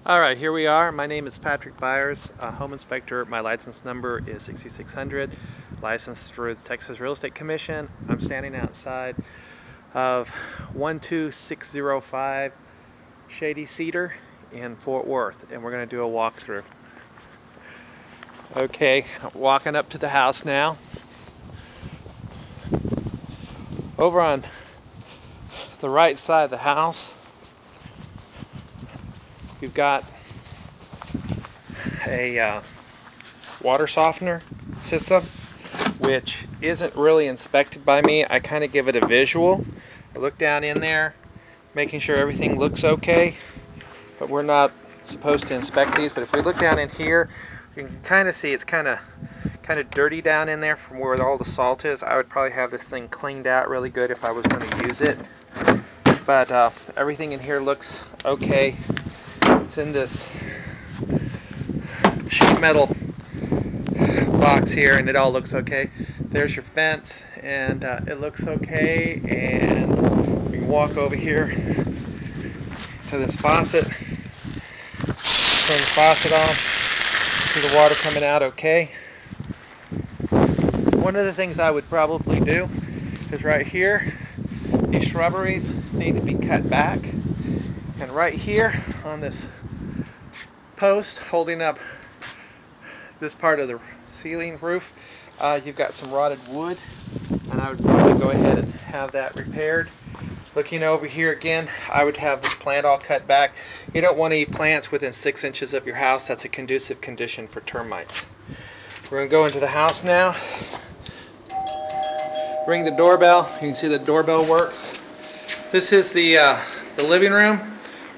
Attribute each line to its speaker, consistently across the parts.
Speaker 1: Alright, here we are. My name is Patrick Byers, home inspector. My license number is 6600, licensed through the Texas Real Estate Commission. I'm standing outside of 12605 Shady Cedar in Fort Worth, and we're going to do a walkthrough. Okay, walking up to the house now. Over on the right side of the house, we've got a water softener system, which isn't really inspected by me. I kind of give it a visual. I look down in there, making sure everything looks okay, but we're not supposed to inspect these. But if we look down in here, you can kind of see it's kind of dirty down in there from where all the salt is. I would probably have this thing cleaned out really good if I was going to use it. But everything in here looks okay. It's in this sheet metal box here, and it all looks okay. There's your fence, and it looks okay. And we can walk over here to this faucet. Turn the faucet on. See the water coming out okay. One of the things I would probably do is right here, these shrubberies need to be cut back. And right here on this post holding up this part of the ceiling roof, you've got some rotted wood, and I would probably go ahead and have that repaired. Looking over here again, I would have this plant all cut back. You don't want any plants within 6 inches of your house. That's a conducive condition for termites. We're going to go into the house now. Ring the doorbell. You can see the doorbell works. This is the living room.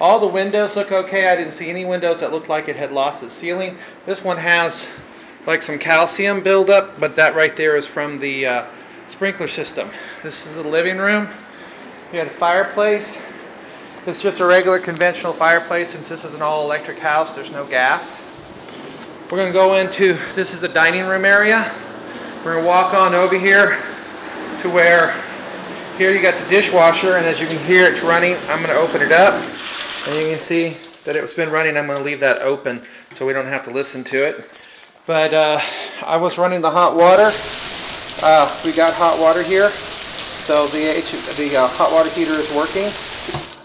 Speaker 1: All the windows look okay. I didn't see any windows that looked like it had lost its sealing. This one has like some calcium buildup, but that right there is from the sprinkler system. This is the living room. We got a fireplace. It's just a regular conventional fireplace. Since this is an all-electric house, there's no gas. We're going to go into, this is the dining room area. We're going to walk on over here to where, here you got the dishwasher, and as you can hear it's running. I'm going to open it up, and you can see that it's been running. I'm going to leave that open so we don't have to listen to it. But I was running the hot water. We got hot water here, so the hot water heater is working.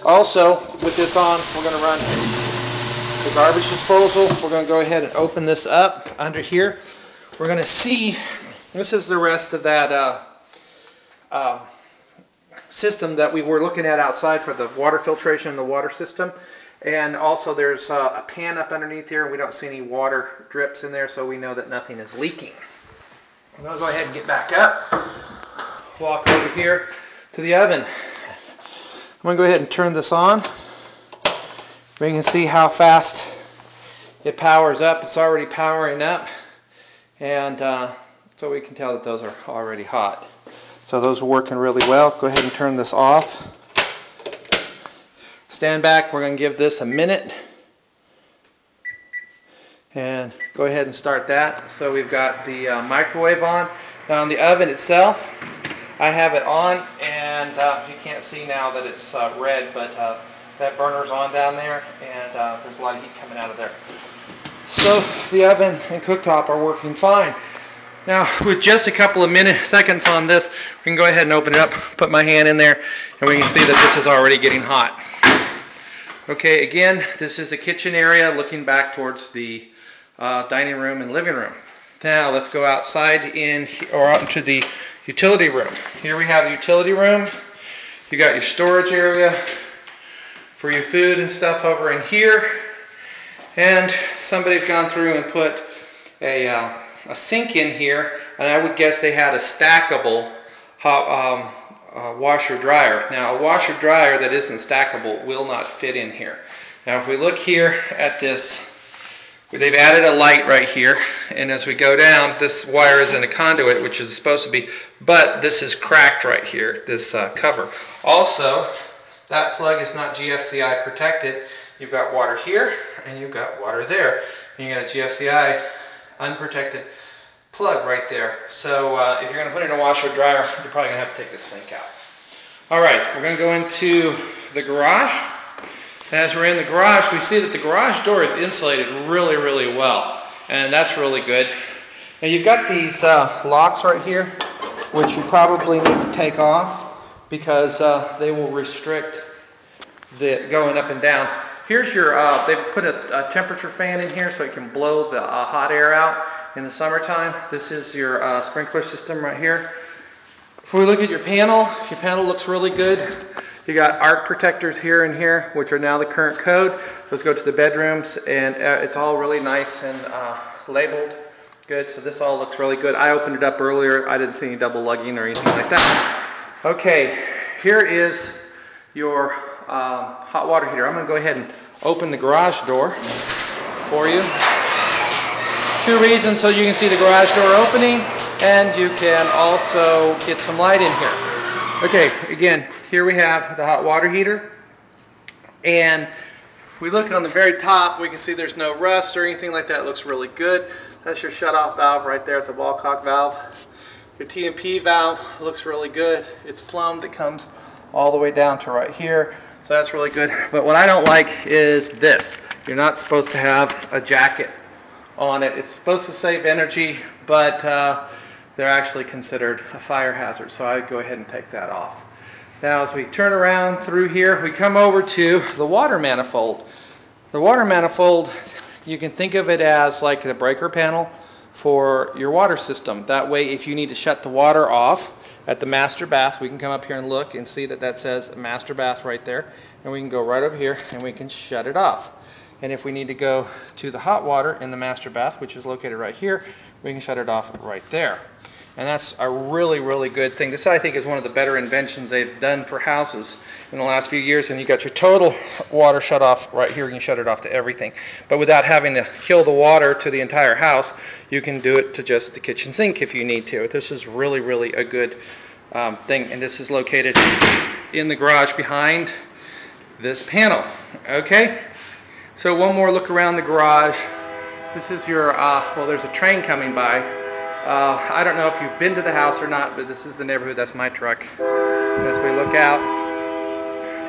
Speaker 1: Also, with this on, we're going to run the garbage disposal. We're going to go ahead and open this up under here. We're going to see, this is the rest of that system that we were looking at outside for the water filtration in the water system. And also there's a pan up underneath here. We don't see any water drips in there, so we know that nothing is leaking. I'm going to go ahead and get back up. Walk over here to the oven. I'm going to go ahead and turn this on. We can see how fast it powers up. It's already powering up. And so we can tell that those are already hot. So those are working really well. Go ahead and turn this off. Stand back. We're going to give this a minute. And go ahead and start that. So we've got the microwave on. Now on the oven itself, I have it on, and you can't see now that it's red, but that burner's on down there, and there's a lot of heat coming out of there. So the oven and cooktop are working fine. Now, with just a couple of seconds on this, we can go ahead and open it up, put my hand in there, and we can see that this is already getting hot. Okay, again, this is the kitchen area looking back towards the dining room and living room. Now, let's go outside out into the utility room. Here we have the utility room. You got your storage area for your food and stuff over in here. And somebody's gone through and put a sink in here, and I would guess they had a stackable hot washer dryer. Now a washer dryer that isn't stackable will not fit in here. Now if we look here at this, they've added a light right here, and as we go down, this wire is in a conduit, which is supposed to be, but this is cracked right here, this cover. Also, that plug is not GFCI protected. You've got water here, and you've got water there. And you got a GFCI unprotected plug right there. So if you're going to put in a washer or dryer, you're probably going to have to take this sink out. All right, we're going to go into the garage. As we're in the garage, we see that the garage door is insulated really, really well, and that's really good. And you've got these locks right here, which you probably need to take off because they will restrict the going up and down. Here's your, they've put a temperature fan in here so it can blow the hot air out in the summertime. This is your sprinkler system right here. If we look at your panel looks really good. You got arc protectors here and here, which are now the current code. Those go to the bedrooms, and it's all really nice and labeled good. So this all looks really good. I opened it up earlier. I didn't see any double lugging or anything like that. Okay, here is your hot water heater. I'm going to go ahead and open the garage door for you. 2 reasons: so you can see the garage door opening, and you can also get some light in here. Okay, again, here we have the hot water heater, and if we look on the very top, we can see there's no rust or anything like that. It looks really good. That's your shut-off valve right there. It's a ball cock valve. Your T&P valve looks really good. It's plumbed. It comes all the way down to right here, so that's really good. But what I don't like is this. You're not supposed to have a jacket on it. It's supposed to save energy, but they're actually considered a fire hazard, so I go ahead and take that off. Now as we turn around through here, we come over to the water manifold. The water manifold, you can think of it as like the breaker panel for your water system. That way, if you need to shut the water off at the master bath, we can come up here and look and see that that says master bath right there, and we can go right over here and we can shut it off. And if we need to go to the hot water in the master bath, which is located right here, we can shut it off right there. And that's a really, really good thing. This, I think, is one of the better inventions they've done for houses in the last few years. And you got your total water shut off right here. You can shut it off to everything. But without having to kill the water to the entire house, you can do it to just the kitchen sink if you need to. This is really, really a good thing. And this is located in the garage behind this panel. Okay? So one more look around the garage. This is your, well, there's a train coming by. I don't know if you've been to the house or not, but this is the neighborhood. That's my truck. As we look out,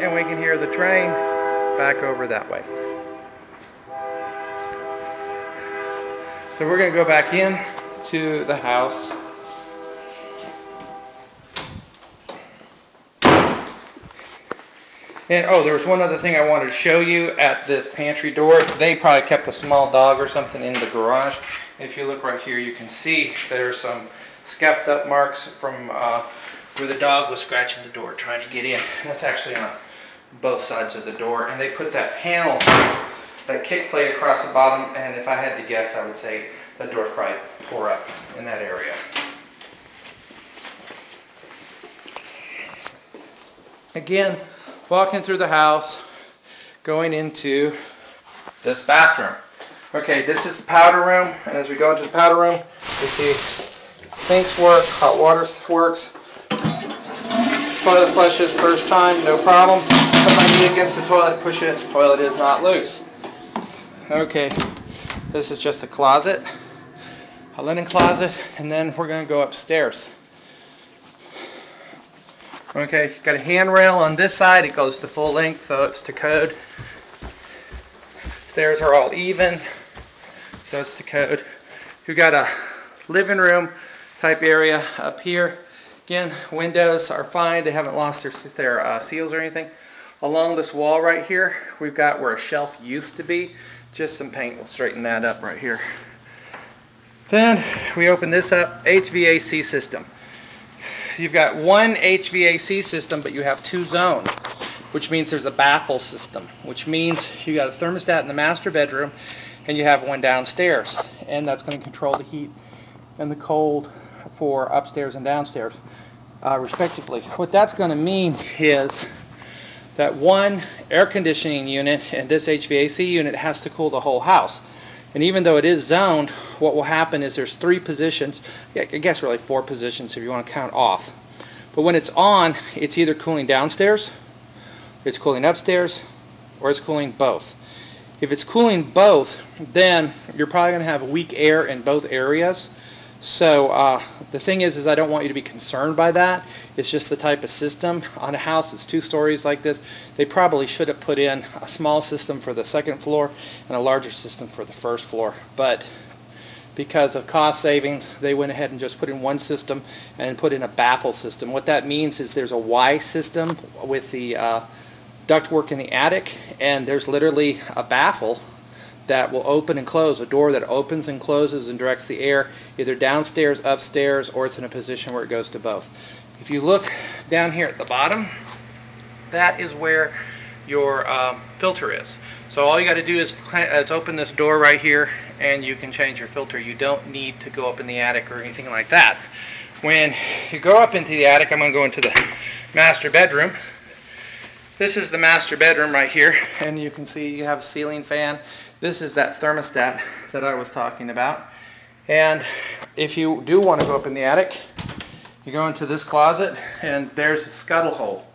Speaker 1: and we can hear the train back over that way. So we're going to go back in to the house. And oh, there was one other thing I wanted to show you at this pantry door. They probably kept a small dog or something in the garage. If you look right here, you can see there's some scuffed up marks from where the dog was scratching the door trying to get in. That's actually on both sides of the door. And they put that panel, that kick plate across the bottom, and if I had to guess, I would say the door's probably tore up in that area. Again, walking through the house, going into this bathroom. Okay, this is the powder room, and as we go into the powder room, we see sinks work, hot water works, toilet flushes first time, no problem. Put my knee against the toilet, push it, the toilet is not loose. Okay, this is just a closet, a linen closet, and then we're going to go upstairs. Okay, got a handrail on this side, it goes to full length, so it's to code. Stairs are all even, so it's to code. You've got a living room type area up here. Again, windows are fine, they haven't lost their seals or anything. Along this wall right here, we've got where a shelf used to be. Just some paint will straighten that up right here. Then we open this up, HVAC system. You've got one HVAC system, but you have 2 zones, which means there's a baffle system, which means you got a thermostat in the master bedroom and you have one downstairs, and that's going to control the heat and the cold for upstairs and downstairs respectively. What that's going to mean is that one air conditioning unit and this HVAC unit has to cool the whole house. And even though it is zoned, what will happen is there's 3 positions, I guess really 4 positions if you want to count off. But when it's on, it's either cooling downstairs, it's cooling upstairs, or it's cooling both. If it's cooling both, then you're probably going to have weak air in both areas. So the thing is I don't want you to be concerned by that. It's just the type of system. On a house that's 2 stories like this, they probably should have put in a small system for the 2nd floor and a larger system for the 1st floor. But because of cost savings, they went ahead and just put in one system and put in a baffle system. What that means is there's a Y system with the ductwork in the attic, and there's literally a baffle that will open and close, a door that opens and closes and directs the air either downstairs, upstairs, or it's in a position where it goes to both. If you look down here at the bottom, that is where your filter is. So all you got to do is open this door right here and you can change your filter. You don't need to go up in the attic or anything like that. When you go up into the attic, I'm going to go into the master bedroom. This is the master bedroom right here, and you can see you have a ceiling fan. This is that thermostat that I was talking about. And if you do want to go up in the attic, you go into this closet and there's a scuttle hole.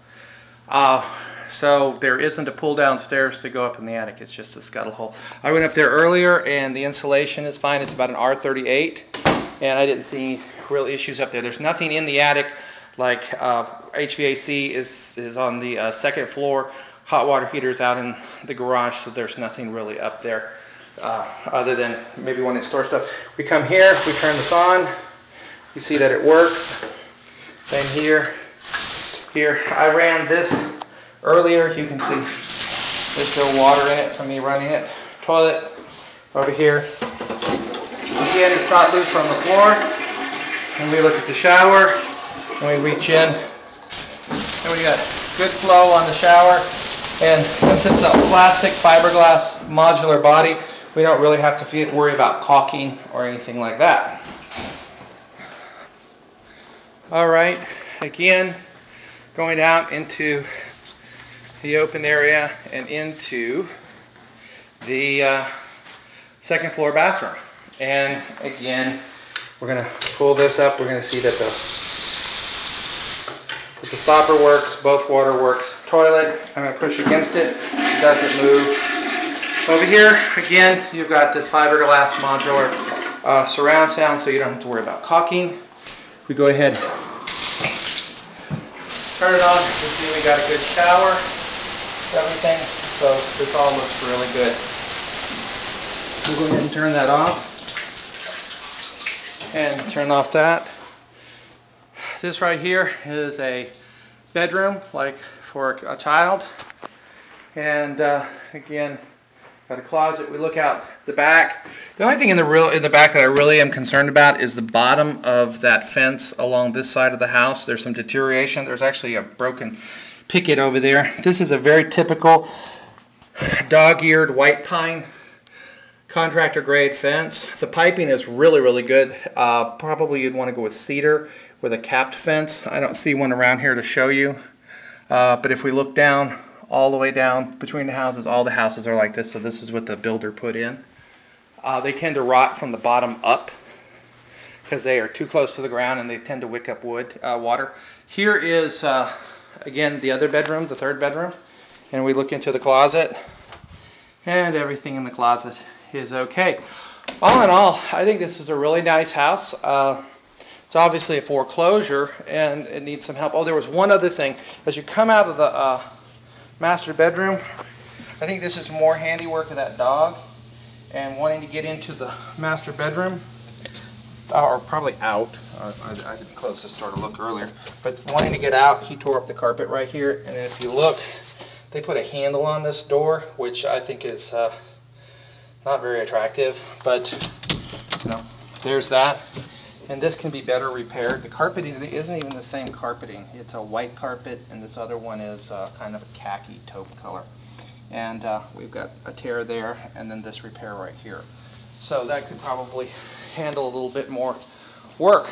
Speaker 1: So there isn't a pull down stairs to go up in the attic, it's just a scuttle hole. I went up there earlier and the insulation is fine. It's about an R38 and I didn't see real issues up there. There's nothing in the attic like HVAC is on the 2nd floor. Hot water heaters out in the garage, so there's nothing really up there other than maybe wanting to store stuff. We come here, we turn this on, you see that it works. Then here, I ran this earlier, you can see there's still water in it from me running it. Toilet over here. Again, it's not loose on the floor. And we look at the shower, and we reach in, and we got good flow on the shower. And since it's a plastic fiberglass modular body, we don't really have to worry about caulking or anything like that. Alright, again, going out into the open area and into the 2nd floor bathroom. And again, we're going to pull this up. We're going to see that the stopper works, both water works. Toilet, I'm going to push against it, it doesn't move. Over here, again, you've got this fiberglass modular surround sound, so you don't have to worry about caulking. We go ahead, turn it on, you see we got a good shower, everything, so this all looks really good. We'll go ahead and turn that off, and turn off that. This right here is a bedroom, like for a child, and again, got a closet. We look out the back. The only thing in the back that I really am concerned about is the bottom of that fence along this side of the house. There's some deterioration. There's actually a broken picket over there. This is a very typical dog-eared white pine contractor grade fence. The piping is really, really good. Probably you'd want to go with cedar with a capped fence. I don't see one around here to show you. But if we look down, all the way down between the houses, all the houses are like this, so this is what the builder put in. They tend to rot from the bottom up because they are too close to the ground and they tend to wick up water. Here is, again, the other bedroom, the 3rd bedroom, and we look into the closet, and everything in the closet is okay. All in all, I think this is a really nice house. It's obviously a foreclosure and it needs some help. Oh, there was one other thing. As you come out of the master bedroom, I think this is more handiwork of that dog, and wanting to get into the master bedroom, or probably out. I didn't close this door to look earlier, but wanting to get out, he tore up the carpet right here, and if you look, they put a handle on this door, which I think is not very attractive, but you know, there's that. And this can be better repaired. The carpeting isn't even the same carpeting. It's a white carpet, and this other one is kind of a khaki taupe color. And we've got a tear there, and then this repair right here. So that could probably handle a little bit more work.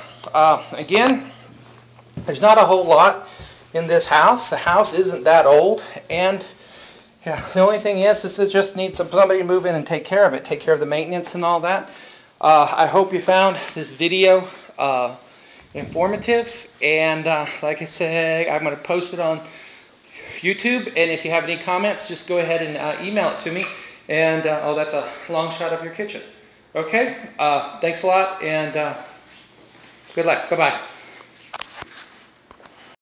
Speaker 1: Again, there's not a whole lot in this house. The house isn't that old, and yeah, the only thing is it just needs somebody to move in and take care of it, take care of the maintenance and all that. I hope you found this video informative, and like I said, I'm going to post it on YouTube, and if you have any comments, just go ahead and email it to me. And oh, that's a long shot of your kitchen. Okay, thanks a lot, and Good luck. Bye-bye.